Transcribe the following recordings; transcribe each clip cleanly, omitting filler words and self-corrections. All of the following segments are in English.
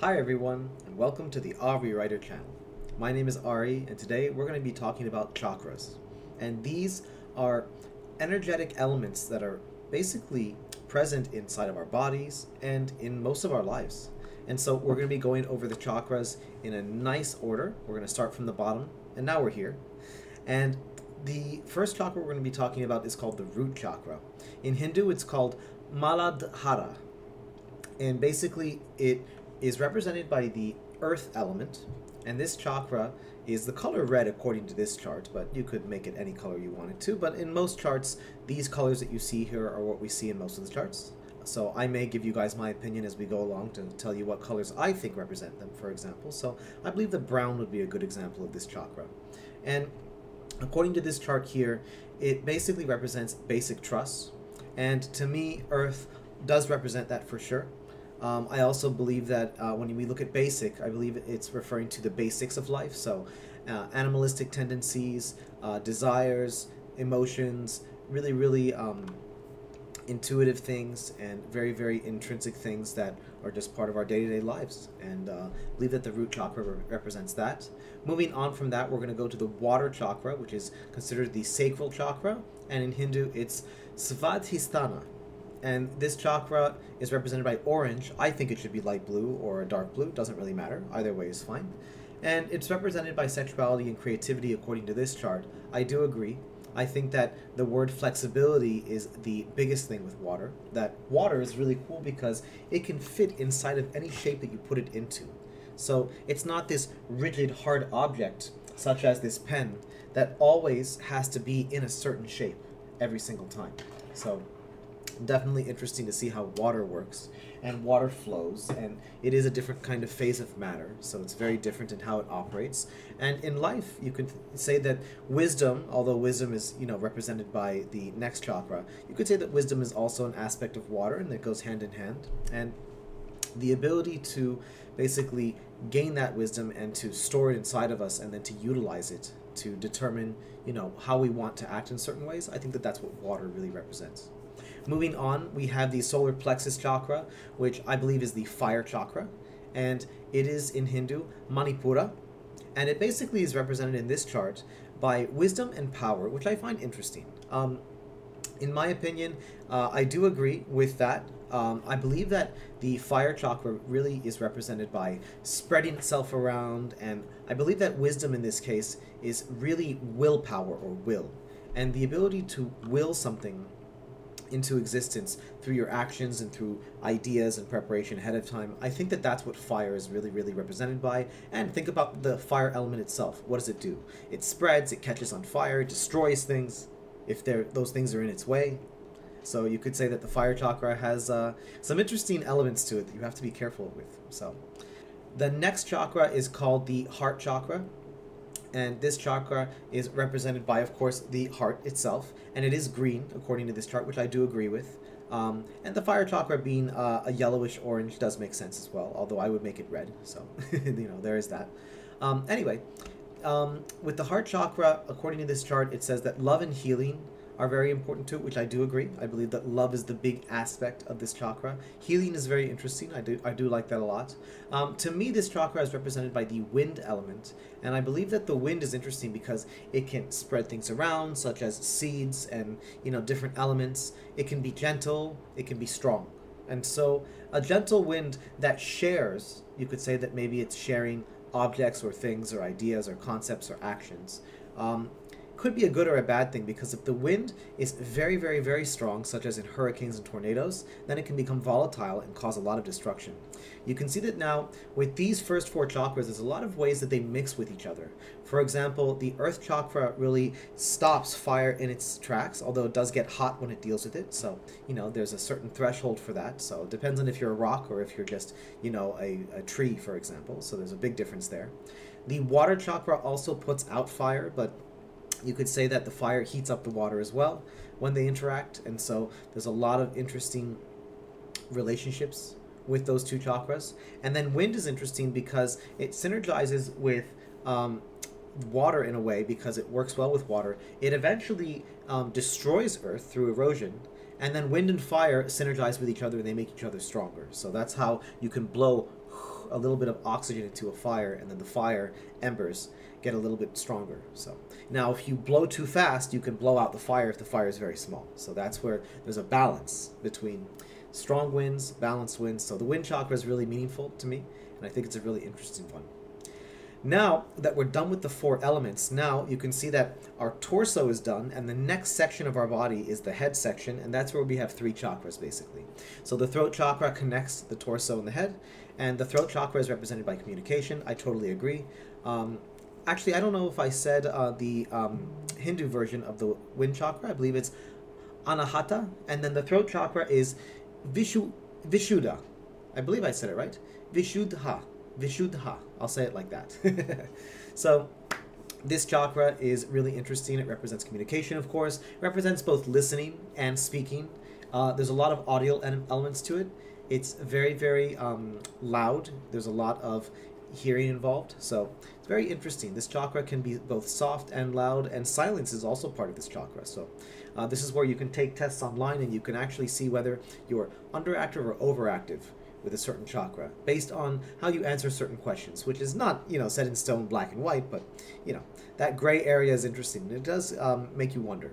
Hi everyone, and welcome to the Ari Writer channel. My name is Ari, and today we're going to be talking about chakras. And these are energetic elements that are basically present inside of our bodies and in most of our lives. And so we're going to be going over the chakras in a nice order. We're going to start from the bottom, and now we're here. And the first chakra we're going to be talking about is called the root chakra. In Hindu, it's called Maladhara. And basically, it is represented by the earth element, and this chakra is the color red according to this chart, but you could make it any color you wanted to. But in most charts, these colors that you see here are what we see in most of the charts. So I may give you guys my opinion as we go along to tell you what colors I think represent them, for example. So I believe that brown would be a good example of this chakra. And according to this chart here, it basically represents basic trust. And to me, earth does represent that for sure. I also believe that when we look at basic, I believe it's referring to the basics of life. So animalistic tendencies, desires, emotions, really intuitive things, and very intrinsic things that are just part of our day-to-day lives. And I believe that the root chakra represents that. Moving on from that, we're going to go to the water chakra, which is considered the sacral chakra. And in Hindu, it's Svadhisthana. And this chakra is represented by orange. I think it should be light blue or a dark blue. Doesn't really matter. Either way is fine. And it's represented by sexuality and creativity according to this chart. I do agree. I think that the word flexibility is the biggest thing with water. That water is really cool because it can fit inside of any shape that you put it into. So it's not this rigid, hard object, such as this pen, that always has to be in a certain shape every single time. So definitely interesting to see how water works and water flows, and it is a different kind of phase of matter, so it's very different in how it operates. And in life, you could say that wisdom, although wisdom is represented by the next chakra, you could say that wisdom is also an aspect of water, and it goes hand in hand. And the ability to basically gain that wisdom and to store it inside of us and then to utilize it to determine how we want to act in certain ways, I think that that's what water really represents. Moving on, we have the solar plexus chakra, which I believe is the fire chakra, and it is in Hindu Manipura, and it basically is represented in this chart by wisdom and power, which I find interesting. In my opinion, I do agree with that. I believe that the fire chakra really is represented by spreading itself around, and I believe that wisdom in this case is really willpower or will, and the ability to will something into existence through your actions and through ideas and preparation ahead of time. I think that that's what fire is really represented by. And think about the fire element itself. What does it do? It spreads, it catches on fire, it destroys things if those things are in its way. So you could say that the fire chakra has some interesting elements to it that you have to be careful with. So the next chakra is called the heart chakra. And this chakra is represented by, of course, the heart itself, and it is green according to this chart, which I do agree with. And the fire chakra being a yellowish orange does make sense as well, although I would make it red, so there is that. Anyway, with the heart chakra, according to this chart, it says that love and healing are very important to it, which I do agree. I believe that love is the big aspect of this chakra. Healing is very interesting. I do like that a lot. To me, this chakra is represented by the wind element, and I believe that the wind is interesting because it can spread things around, such as seeds and different elements. It can be gentle, it can be strong, and so a gentle wind that shares, you could say that maybe it's sharing objects or things or ideas or concepts or actions. Could be a good or a bad thing, because if the wind is very strong, such as in hurricanes and tornadoes, then it can become volatile and cause a lot of destruction. You can see that now with these first four chakras, there's a lot of ways that they mix with each other. For example, the earth chakra really stops fire in its tracks, although it does get hot when it deals with it. So there's a certain threshold for that. So it depends on if you're a rock or if you're just a tree, for example. So there's a big difference there. The water chakra also puts out fire, but you could say that the fire heats up the water as well when they interact, and so there's a lot of interesting relationships with those two chakras. And then wind is interesting because it synergizes with water in a way, because it works well with water. It eventually destroys Earth through erosion, and then wind and fire synergize with each other and they make each other stronger. So that's how you can blow a little bit of oxygen into a fire, and then the fire embers get a little bit stronger. So now if you blow too fast, you can blow out the fire if the fire is very small. So that's where there's a balance between strong winds, balanced winds. So the wind chakra is really meaningful to me, and I think it's a really interesting one. Now that we're done with the 4 elements, now you can see that our torso is done, and the next section of our body is the head section, and that's where we have 3 chakras basically. So the throat chakra connects the torso and the head, and the throat chakra is represented by communication. I totally agree. Actually, I don't know if I said the Hindu version of the wind chakra. I believe it's Anahata, and then the throat chakra is Vishuddha. I believe I said it right. Vishuddha. Vishuddha. I'll say it like that. So this chakra is really interesting. It represents communication, of course. It represents both listening and speaking. There's a lot of audio elements to it. It's very, very loud. There's a lot of hearing involved. So it's very interesting. This chakra can be both soft and loud, and silence is also part of this chakra. So this is where you can take tests online, and you can actually see whether you're underactive or overactive with a certain chakra based on how you answer certain questions, which is not, set in stone, black and white, but that gray area is interesting. It does make you wonder,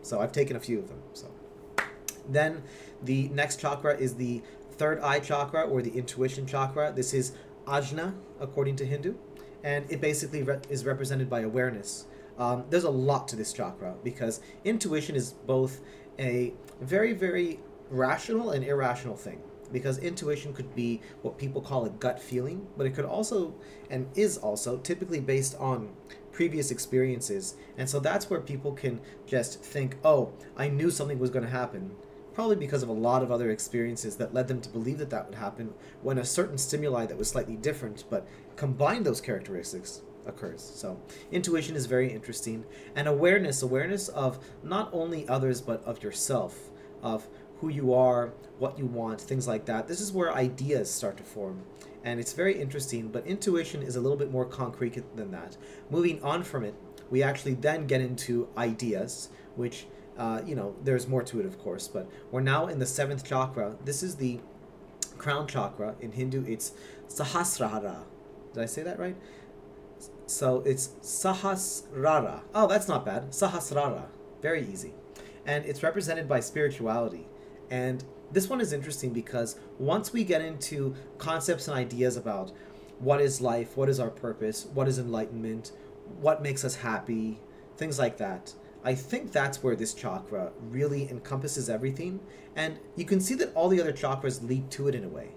so I've taken a few of them. So then the next chakra is the third eye chakra, or the intuition chakra. This is Ajna according to Hindu, and it basically is represented by awareness. There's a lot to this chakra, because intuition is both a very, very rational and irrational thing. Because intuition could be what people call a gut feeling, but it could also, and is also, typically based on previous experiences. And so that's where people can just think, oh, I knew something was going to happen, probably because of a lot of other experiences that led them to believe that that would happen when a certain stimuli that was slightly different, but combined those characteristics, occurs. So intuition is very interesting. And awareness of not only others, but of yourself, of who you are, what you want, things like that. This is where ideas start to form, and it's very interesting, but intuition is a little bit more concrete than that. Moving on from it, we actually then get into ideas, which, there's more to it, of course, but we're now in the 7th chakra. This is the crown chakra. In Hindu, it's Sahasrara. Did I say that right? So it's Sahasrara. Oh, that's not bad. Sahasrara. Very easy. And it's represented by spirituality. And this one is interesting because once we get into concepts and ideas about what is life, what is our purpose, what is enlightenment, what makes us happy, things like that, I think that's where this chakra really encompasses everything. And you can see that all the other chakras lead to it in a way.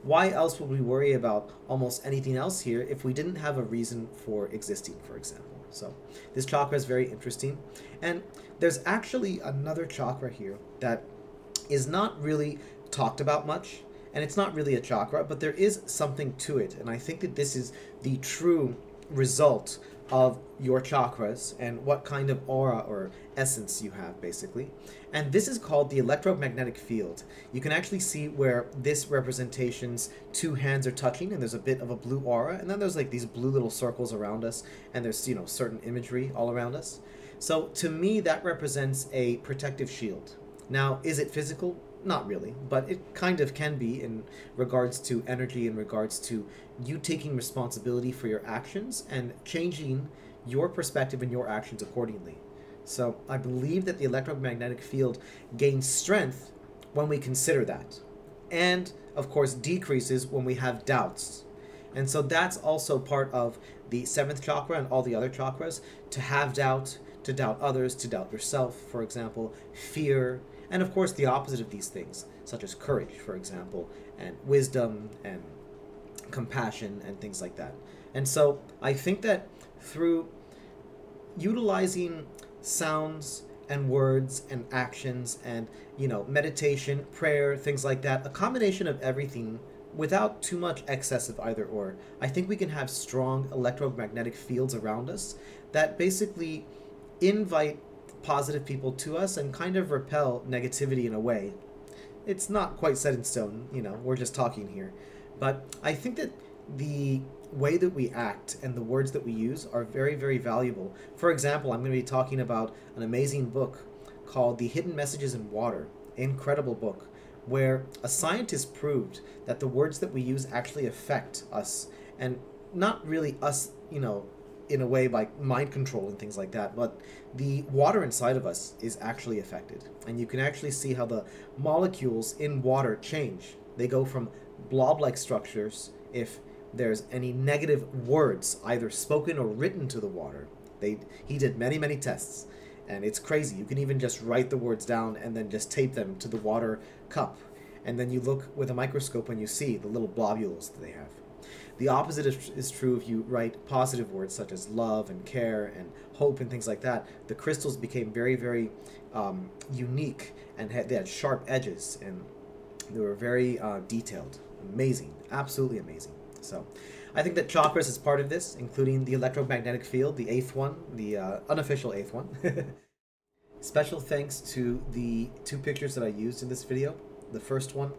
Why else would we worry about almost anything else here if we didn't have a reason for existing, for example? So this chakra is very interesting. And there's actually another chakra here that is not really talked about much, and it's not really a chakra, but there is something to it, and I think that this is the true result of your chakras and what kind of aura or essence you have, basically. And this is called the electromagnetic field. You can actually see where this representation's 2 hands are touching, and there's a bit of a blue aura, and then there's like these blue little circles around us, and there's certain imagery all around us. So to me, that represents a protective shield. Now, is it physical? Not really, but it kind of can be in regards to energy, in regards to you taking responsibility for your actions and changing your perspective and your actions accordingly. So I believe that the electromagnetic field gains strength when we consider that, and of course decreases when we have doubts. And so that's also part of the 7th chakra and all the other chakras, to have doubt, to doubt others, to doubt yourself, for example, fear, and of course the opposite of these things, such as courage, for example, and wisdom and compassion and things like that. And so I think that through utilizing sounds and words and actions and, meditation, prayer, things like that, a combination of everything without too much excess of either or, I think we can have strong electromagnetic fields around us that basically invite positive people to us and kind of repel negativity in a way. It's not quite set in stone, we're just talking here. But I think that the way that we act and the words that we use are very, very valuable. For example, I'm going to be talking about an amazing book called The Hidden Messages in Water. Incredible book where a scientist proved that the words that we use actually affect us, and not really us, in a way like mind control and things like that, but the water inside of us is actually affected. And you can actually see how the molecules in water change. They go from blob-like structures if there's any negative words either spoken or written to the water. He did many, many tests, and it's crazy. You can even just write the words down and then just tape them to the water cup. And then you look with a microscope and you see the little globules that they have. The opposite is true if you write positive words such as love and care and hope and things like that. The crystals became very, very unique, and they had sharp edges, and they were very detailed. Amazing. Absolutely amazing. So I think that chakras is part of this, including the electromagnetic field, the eighth one, the unofficial eighth one. Special thanks to the two pictures that I used in this video. The first one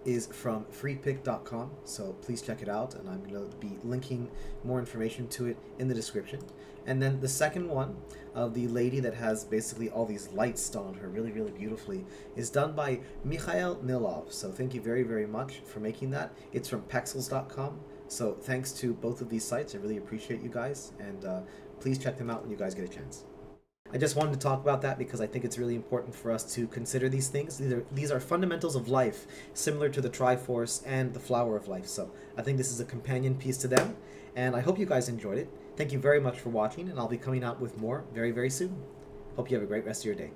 is from freepik.com, so please check it out, and I'm going to be linking more information to it in the description. And then the second one of the lady that has basically all these lights done on her really, really beautifully is done by Mikhail Nilov. So thank you very, very much for making that. It's from pexels.com. So thanks to both of these sites. I really appreciate you guys, and please check them out when you guys get a chance. I just wanted to talk about that because I think it's really important for us to consider these things. These are fundamentals of life, similar to the Triforce and the Flower of Life. So I think this is a companion piece to them, and I hope you guys enjoyed it. Thank you very much for watching, and I'll be coming out with more very, very soon. Hope you have a great rest of your day.